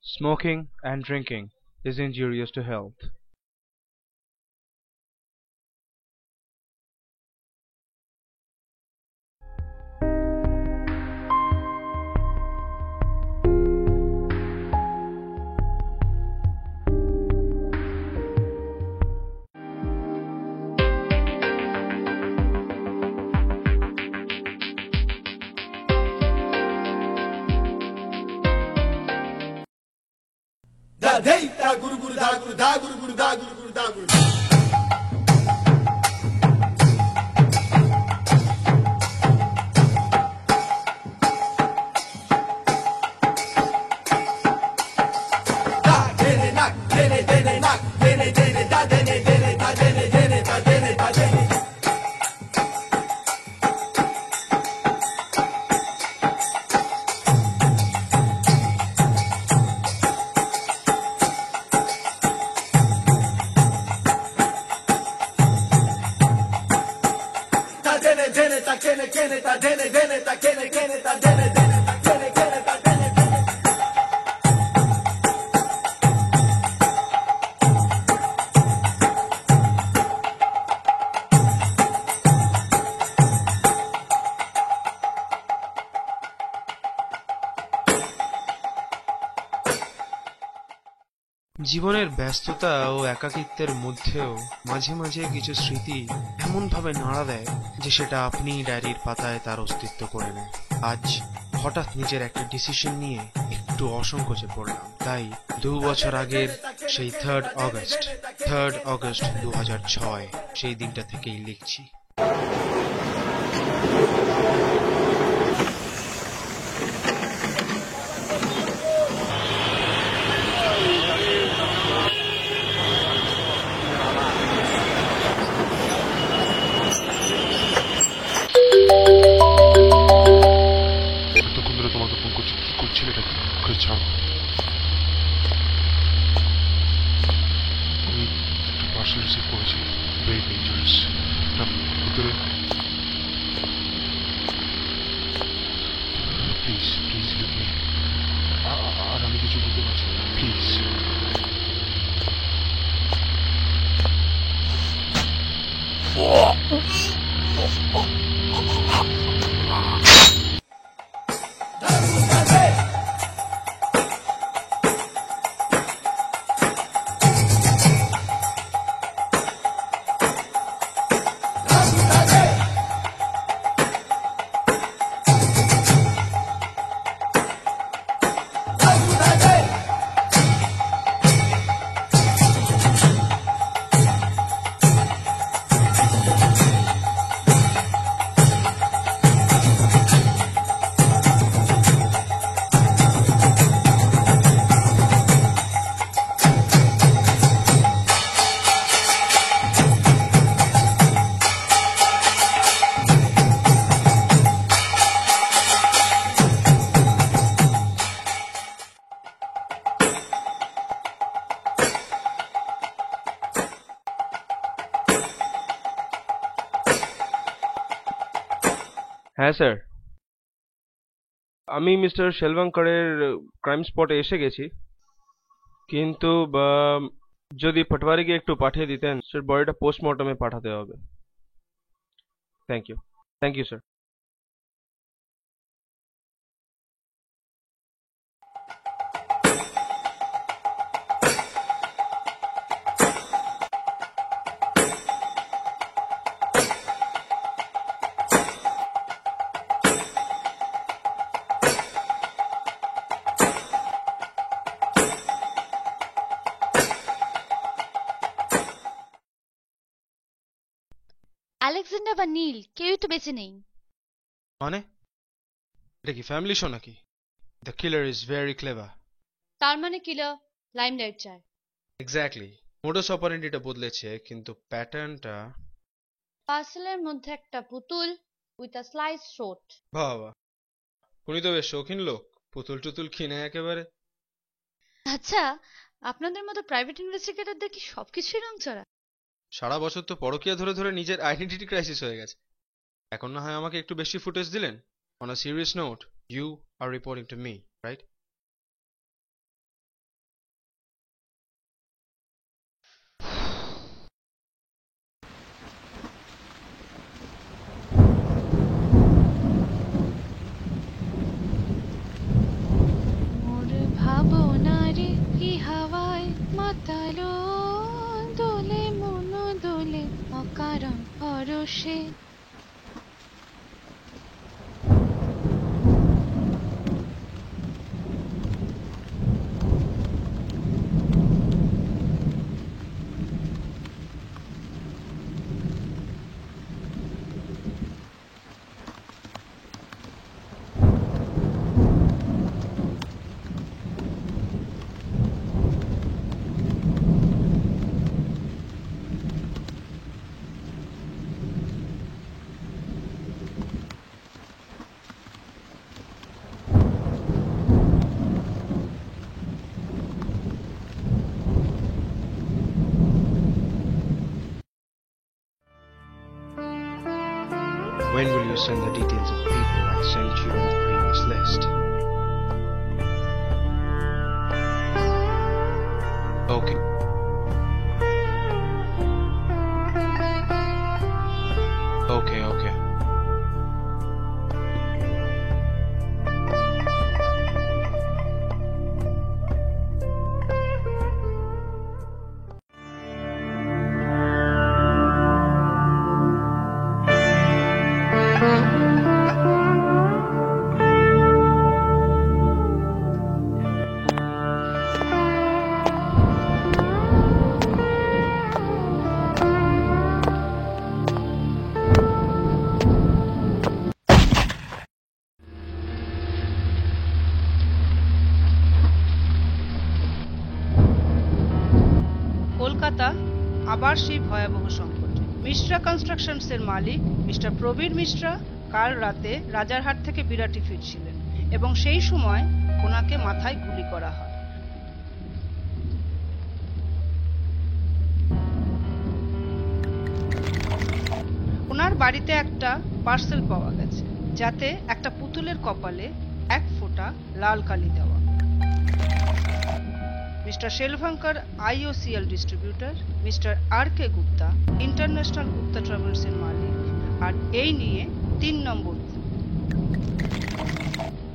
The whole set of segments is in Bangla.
Smoking and drinking is injurious to health. Da dei da guru guru da guru da guru guru da guru guru da guru. Da dene nak dene nak dene da dene da dene da dene da dene. Da dene da kene da dene da kene da dene da kene da dene. জীবনের ব্যস্ততা ও একাকিত্বের মধ্যেও মাঝে মাঝে কিছু স্মৃতি এমনভাবে নাড়া দেয় যে সেটা আপনিই ডায়েরির পাতায় তার অস্তিত্ব করে নেয়। আজ হঠাৎ নিজের একটা ডিসিশন নিয়ে একটু অসংকোচে পড়লাম, তাই 2 বছর আগের সেই 3rd অগস্ট 2006 সেই দিনটা থেকেই লিখছি। এতক্ষণ ধরে তোমাকে ফোন করছি, কি করছিলে এটা? ওকে ছাড়ো, আমি একটা পার্সেল রিসিভ করেছি, ভেরি ডেঞ্জারাস। এটা ভিতরে প্লিজ প্লিজ লিভ মি। আর আমি কিছু বলতে পারছি না, প্লিজ। হ্যাঁ স্যার, আমি মিস্টার শেলভাঙ্কারের ক্রাইম স্পটে এসে গেছি, কিন্তু যদি পাটওয়ারিকে একটু পাঠিয়ে দিতেন স্যার, বডিটা পোস্টমর্টমে পাঠাতে হবে। Thank you, thank you sir. Alexander বা নীল কেউই তো বেঁচে নেই। মানে এটা কি ফ্যামিলি শো নাকি? The killer is very clever. তার মানে কিলার লাইমলাইট চায়। এক্স্যাক্টলি, মোডাস অপারেন্ডিটা বদলেছে কিন্তু প্যাটার্নটা। পার্সেলের মধ্যে একটা পুতুল উইথ আ স্লাইস থ্রোট। বাবা, উনি তো বেশ শৌখিন লোক, পুতুল টুতুল কিনে একেবারে। আচ্ছা, আপনাদের মতো প্রাইভেট ইনভেস্টিগেটরদের কি সবকিছুই রংচড়া? সারা বছর তো পরকীয়া ধরে ধরে নিজের আইডেন্টিটি ক্রাইসিস হয়ে গেছে। এখন না হয় আমাকে একটু বেশি ফুটেজ দিলেন। On a serious note, you are reporting to me, right? মাতালো দোলে মন দোলে অকারণ পরশে। When will you send the details of people I sent you in the previous list? Okay. Okay. Kolkata আবার সেই ভয়াবহ সংকট। মিশ্রা কনস্ট্রাকশনসের মালিক মিস্টার প্রবীর মিশ্রা কাল রাতে রাজারহাট থেকে বিরাটি ফিরছিলেন এবং সেই সময় ওনাকে মাথায় গুলি করা হয়। ওনার বাড়িতে একটা পার্সেল পাওয়া গেছে যাতে একটা পুতুলের কপালে এক ফোঁটা লাল কালি দেওয়া। Mister Shelvankar IOCL distributor, mister RK Gupta international Gupta travels এর মালিক, আর এই নিয়ে 3 নম্বর।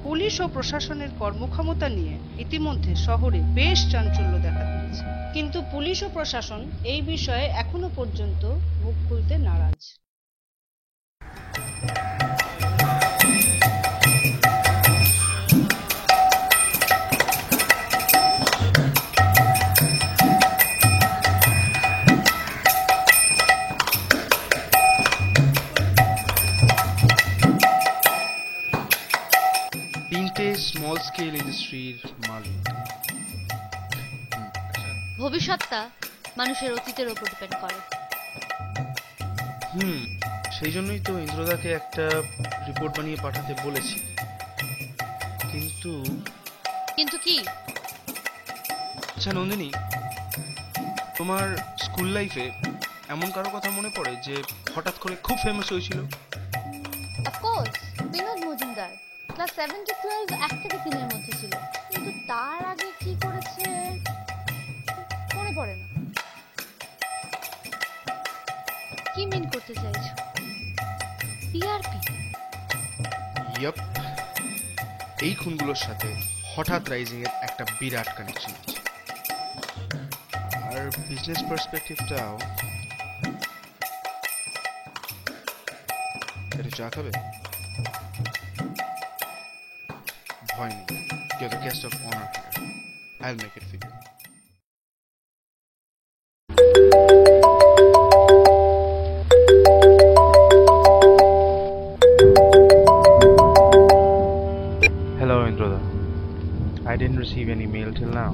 পুলিশ ও প্রশাসনের কর্মক্ষমতা নিয়ে ইতিমধ্যে শহরে বেশ চাঞ্চল্য দেখা দিয়েছে, কিন্তু পুলিশ ও প্রশাসন এই বিষয়ে এখনো পর্যন্ত মুখ খুলতে নারাজ। স্মল স্কেল ইন্ডাস্ট্রির মালিক। ভবিষ্যৎটা মানুষের অতীতের উপর ডিপেন্ড করে। সেই জন্যই তো ইন্দ্রদাকে একটা রিপোর্ট বানিয়ে পাঠাতে বলেছি। কিন্তু কি? আচ্ছা নন্দিনী, তোমার স্কুল লাইফে এমন কারো কথা মনে পড়ে যে হঠাৎ করে খুব ফেমাস হয়েছিল? Of course, Binod Majumdar class 7 to 12 1 থেকে 3 এর মধ্যে ছিল, কিন্তু তার আগে কি করেছে মনে পড়ে না। কি মিন করতে চাইছো? টিআরপি? ইয়াপ, এই খুনগুলোর সাথে হঠাৎ রাইজিং এর একটা বিরাট কানেকশন আছে। আর বিজনেস পার্সপেক্টিভটাও। এটা চা খাবে? ভয় নেই, you're the guest of honor here. I'll make it for you. Hello, Indra. I didn't receive any mail till now.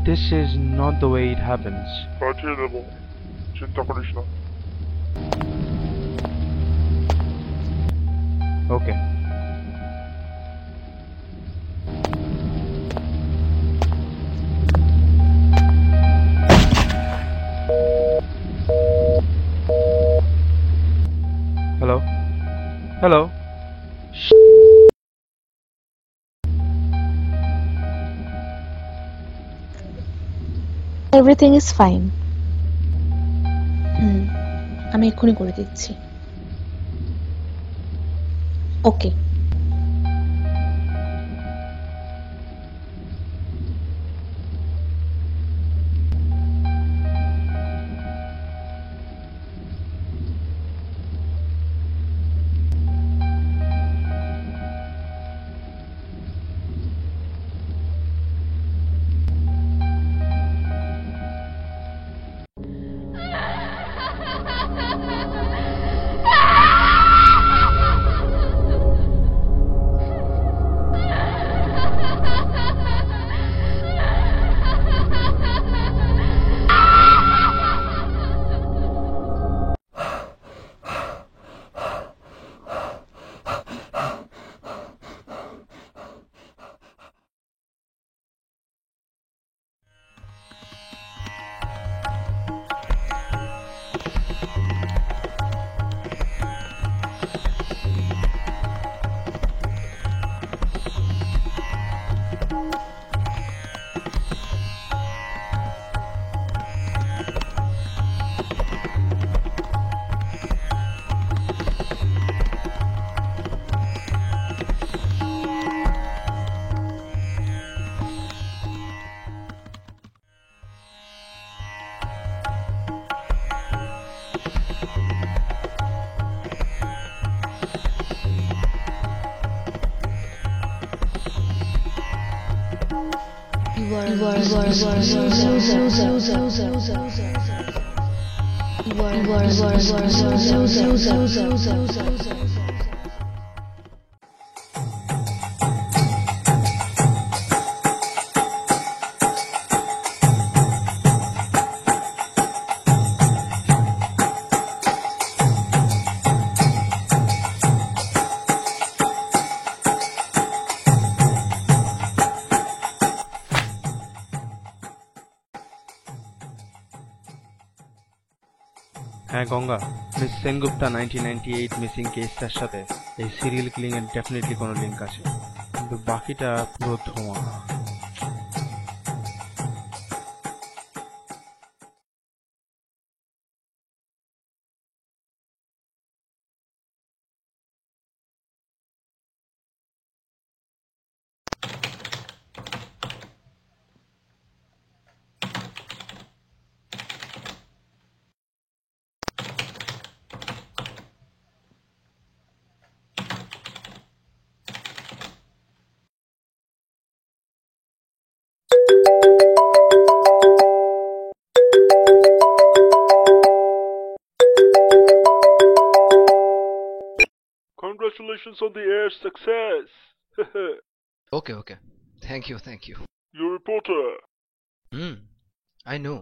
This is not the way it happens. পাঠিয়ে দেবো, চিন্তা করিস না। Okay. Hello? Hello? Everything is fine. আমি এক্ষুনি করে দিচ্ছি। ওকে। হ্যাঁ গঙ্গা, মিস সেনগুপ্তা 1998 মিসিং কেসটার সাথে এই সিরিয়াল কিলিং এর ডেফিনেটলি কোনো লিঙ্ক আছে, কিন্তু বাকিটা পুরো ধোঁয়া। Congratulations on the air success. Okay. Thank you. Your reporter, I know.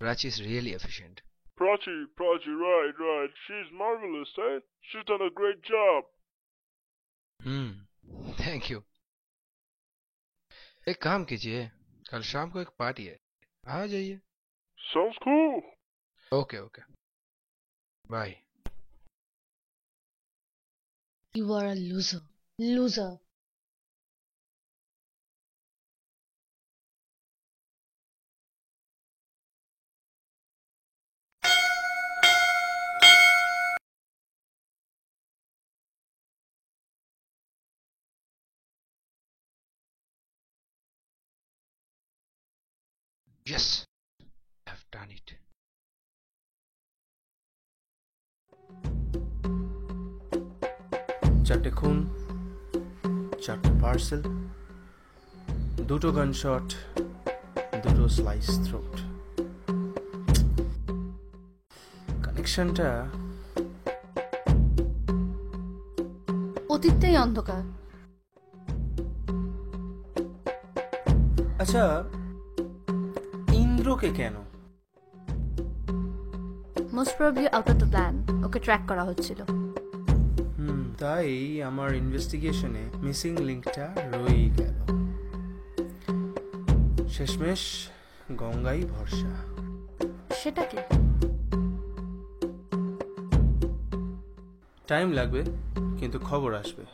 Prachi is really efficient. Prachi, right. She's marvelous, eh? She's done a great job. Thank you. एक काम कीजिए, कल शाम को एक पार्टी है, आ जाइए। Sounds cool. Okay. Bye. You are a loser. Yes, I've done it. চারটে খুন, চারটে পার্সেল, দুটো গানশট, দুটো স্লাইস থ্রোট। কানেকশনটা অতীতটাই অন্ধকার। আচ্ছা, ইন্দ্রকে কেন? Most probably out of the plan, okay track করা হচ্ছিল। তাই আমার ইনভেস্টিগেশনে মিসিং লিঙ্কটা রয়েই গেল। শেষমেশ গঙ্গাই ভরসা। সেটা কি? টাইম লাগবে, কিন্তু খবর আসবে।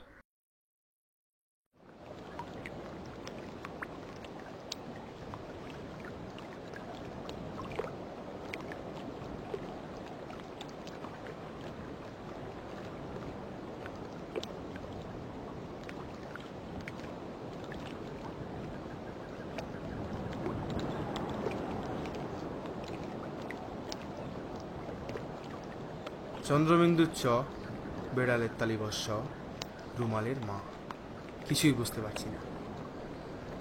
চন্দ্রবিন্দুর চ, বেড়ালের তালিবস্য, রুমালের মা। কিছুই বুঝতে পারছি না।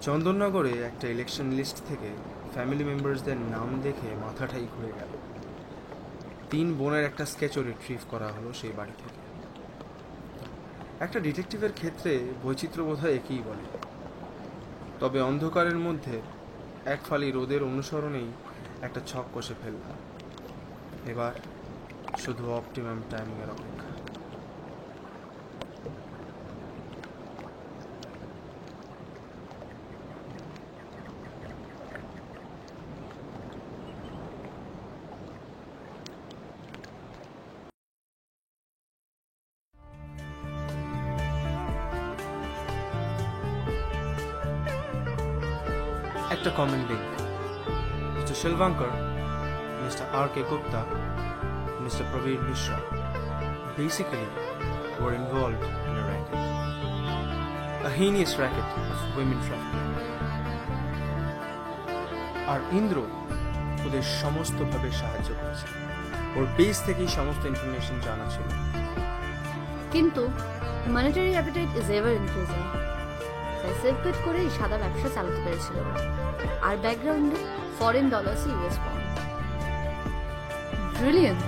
চন্দননগরে একটা ইলেকশন লিস্ট থেকে ফ্যামিলি মেম্বার্সদের নাম দেখে মাথাটাই ঘুরে গেল। 3 বোনের একটা স্কেচও রিট্রিভ করা হলো সেই বাড়ি থেকে। একটা ডিটেকটিভের ক্ষেত্রে বৈচিত্র্য বোধহয় একই বলে, তবে অন্ধকারের মধ্যে এক ফালি রোদের অনুসরণেই একটা ছক কষে ফেললাম। এবার শুধু অপটিমাম টাইমিং এর অপেক্ষা। একটা common link, mister Shilvankar, mister R.K. Gupta, Mr. Praveen Mishra basically were involved in a racket, a heinous racket of women trafficking. আর ইন্দ্র ওদের সমস্তভাবে সাহায্য করেছে। ওর বেস থেকেই সমস্ত ইনফরমেশন জানা ছিল। কিন্তু monetary appetite is ever increasing. টাকায় সেভ পেড করে এই সাদা ব্যবসা চালাতে পেরেছিল ওরা। আর ব্যাকগ্রাউন্ডে foreign dollars US pound. Brilliant.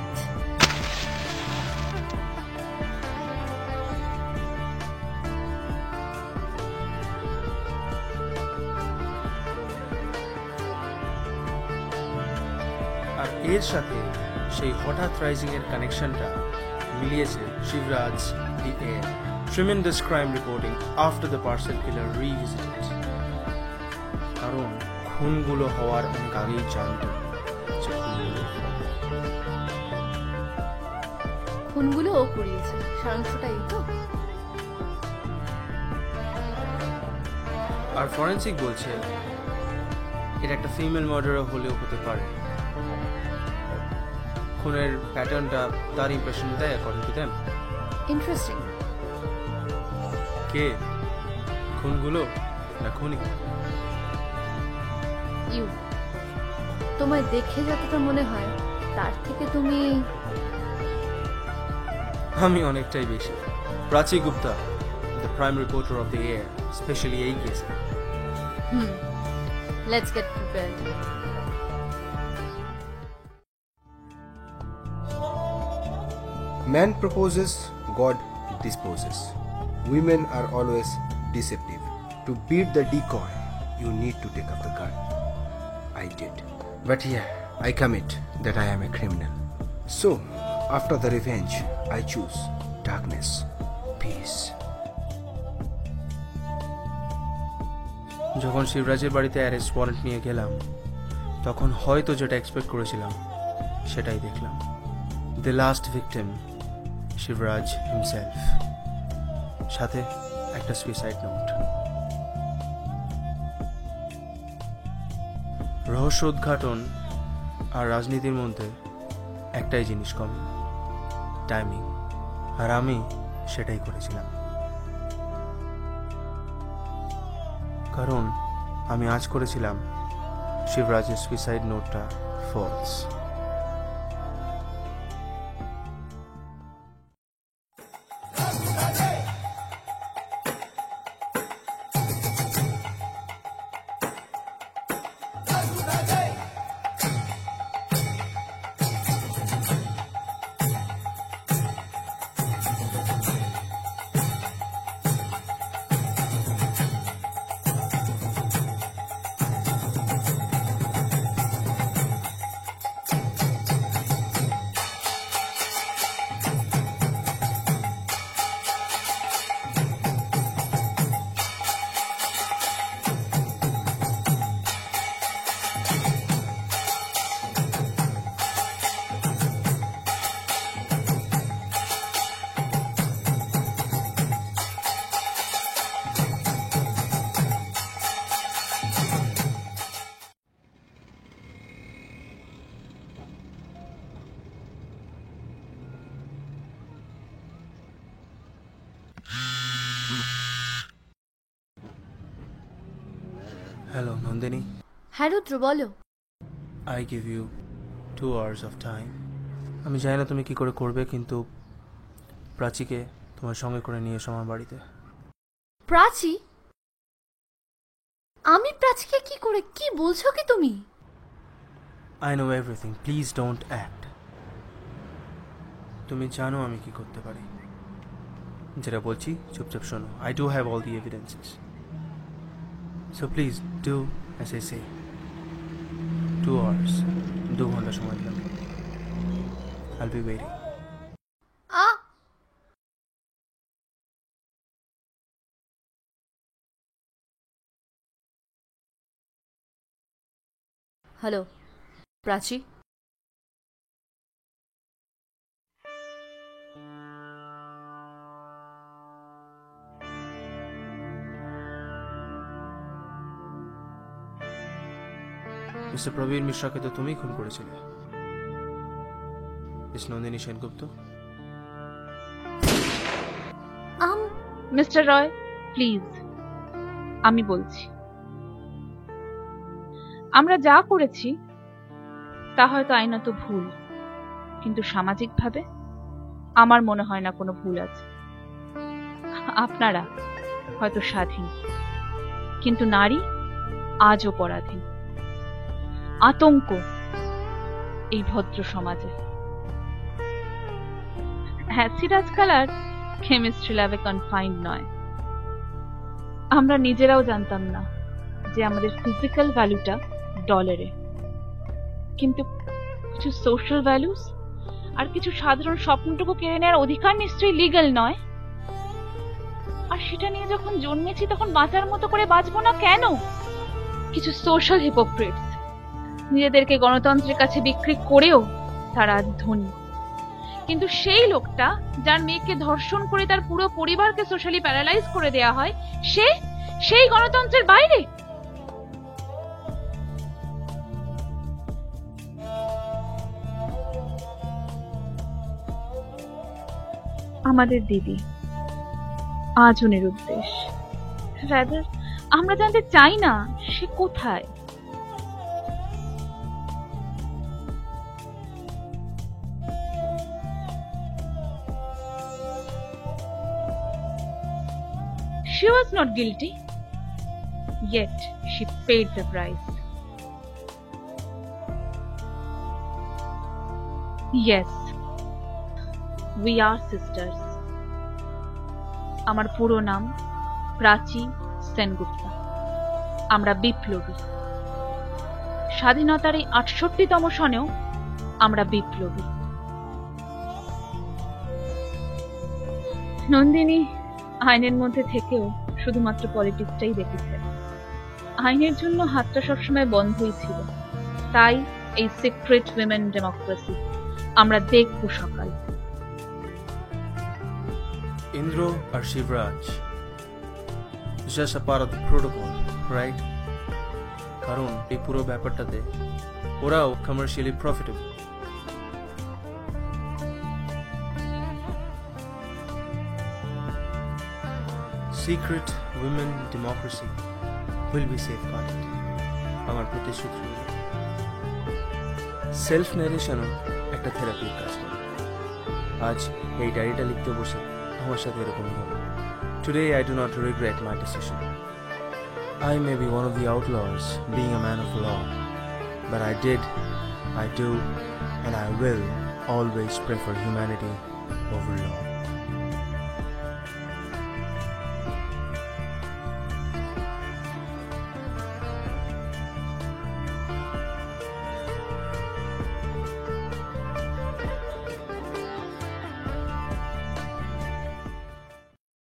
আর এর সাথে সেই হঠাৎ রাইজিং এর কানেকশনটা মিলিয়েছে শিবরাজ দি এয়ার। Tremendous crime reporting after the parcel killer revisited. কারণ খুনগুলো হওয়ার অনেক আগেই জানতো যে খুনগুলো ও করিয়েছে, সারাংশটা এই তো। আর ফরেন্সিক বলছে এটা একটা ফিমেল মার্ডারার হলেও হতে পারে। খুনের প্যাটার্নটা তার ইমপ্রেশন দেয় অ্যাকর্ডিং টু দেম। ইন্টারেস্টিং। কে খুনগুলো না খুনি? ইউ, তোমায় দেখে যতটা মনে হয় তার থেকে তুমি আমি অনেকটাই বেশি। Prachi Gupta, the prime reporter of the air, specially এই কেসে। Let's get prepared. Man proposes, God disposes. Women are always deceptive. To beat the decoy, you need to take up the gun. I did. But yeah, I commit that I am a criminal. So, after the revenge, I choose darkness, peace. যখন শিবরাজের বাড়িতে অ্যারেস্ট ওয়ারেন্ট নিয়ে গেলাম, তখন হয়তো যেটা এক্সপেক্ট করেছিলাম সেটাই দেখলাম। The last victim, Shivraj himself, সাথে একটা সুইসাইড নোট। রহস্য উদ্ঘাটন আর রাজনীতির মধ্যে একটাই জিনিস কম, টাইমিং। আর আমি সেটাই করেছিলাম। কারণ আমি আজ করেছিলাম শিবরাজের সুইসাইড নোটটা ফলস। হ্যালো নন্দিনী। হ্যাঁ রুদ্র, বলো। I give you 2 hours of time. আমি জানি না তুমি কি করে করবে, কিন্তু প্রাচীকে তোমার সঙ্গে করে নিয়ে এসো আমার বাড়িতে। প্রাচী? আমি প্রাচীকে কি করে? কি বলছো কি তুমি? I know everything. Please don't act. তুমি জানো আমি কি করতে পারি। যেটা বলছি চুপচাপ শোনো। I do have all the evidences. So please do as I say. 2 hours. 2 ঘন্টা সময় দিলাম। I'll be waiting. Hello Prachi. Mister Prabir মিশ্রাকে তো তুমিই খুন করেছিলে, miss Nandini Sengupta. Mister Roy please, আমি বলছি আমরা যা করেছি তা হয়তো আইনত ভুল, কিন্তু সামাজিকভাবে আমার মনে হয় না কোনো ভুল আছে। আপনারা হয়তো স্বাধীন, কিন্তু নারী আজও পরাধীন, আতঙ্ক এই ভদ্র সমাজে। অ্যাসিড আজকাল আর কেমিস্ট্রি ল্যাবে কনফাইন্ড নয়। আমরা নিজেরাও জানতাম না যে আমাদের ফিজিক্যাল ভ্যালুটা ডলারে, কিন্তু কিছু সোশ্যাল ভ্যালুস আর কিছু সাধারণ স্বপ্নটুকু কেড়ে নেওয়ার অধিকার নিশ্চয়ই লিগ্যাল নয়। আর সেটা নিয়ে যখন জন্মেছি তখন বাঁচার মতো করে বাঁচবো না কেন? কিছু সোশ্যাল হিপোক্রিটস নিজেদেরকে গণতন্ত্রের কাছে বিক্রি করেও তারা আজ ধনী, কিন্তু সেই লোকটা যার মেয়েকে ধর্ষণ করে তার পুরো পরিবারকে সোশ্যালি প্যারালাইজ করে দেয়া হয়, সেই গণতন্ত্রের বাইরে। আমাদের দিদি আজও নিরুদ্দেশ। রাদার আমরা জানতে চাই না সে কোথায়। She was not guilty, yet she paid the price. Yes, we are sisters. আমার পুরো নাম প্রাচী সেনগুপ্তা। আমরা বিপ্লবী। স্বাধীনতার এই ৬৮তম সনেও আমরা বিপ্লবী। নন্দিনী আইনের মধ্যে থেকেও শুধুমাত্র পলিটিক্সটাই দেখেছে। আইনের জন্য হাতটা সবসময় বন্ধই ছিল। তাই এই সিক্রেট উইমেন ডেমোক্রেসি আমরা দেখব সকাল। Indro or Shivraj is just a part of the protocol, right? কারণ এই পুরো ব্যাপারটাতে ওরাও commercially profitable. Secret women democracy will be safeguarded. আমার প্রতিশ্রুতি। সেলফ ন্যারেশনও একটা থেরাপির কাজ করে। আজ এই ডায়েরিটা লিখতে বসে আমার সাথে এরকমই হলো। Today I do not regret my decision. I may be one of the outlaws, being a man of law, but I did, I do, and I will always prefer humanity over law.